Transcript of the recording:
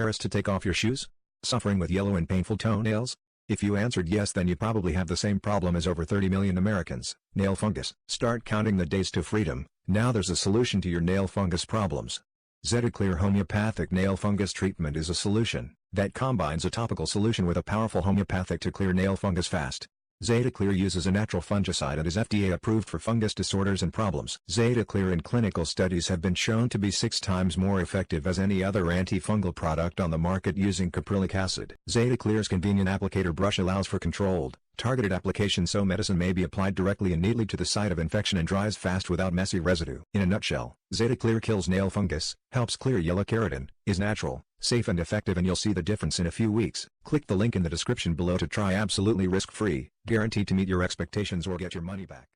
embarrassed to take off your shoes? Suffering with yellow and painful toenails? If you answered yes, then you probably have the same problem as over 30 million Americans. Nail fungus. Start counting the days to freedom. Now there's a solution to your nail fungus problems. ZetaClear Homeopathic Nail Fungus Treatment is a solution that combines a topical solution with a powerful homeopathic to clear nail fungus fast. ZetaClear uses a natural fungicide and is FDA approved for fungus disorders and problems. ZetaClear in clinical studies have been shown to be 6 times more effective as any other antifungal product on the market using caprylic acid. ZetaClear's convenient applicator brush allows for controlled, targeted application so medicine may be applied directly and neatly to the site of infection and dries fast without messy residue. In a nutshell, ZetaClear kills nail fungus, helps clear yellow keratin, is natural, safe and effective, and you'll see the difference in a few weeks. Click the link in the description below to try absolutely risk-free, guaranteed to meet your expectations or get your money back.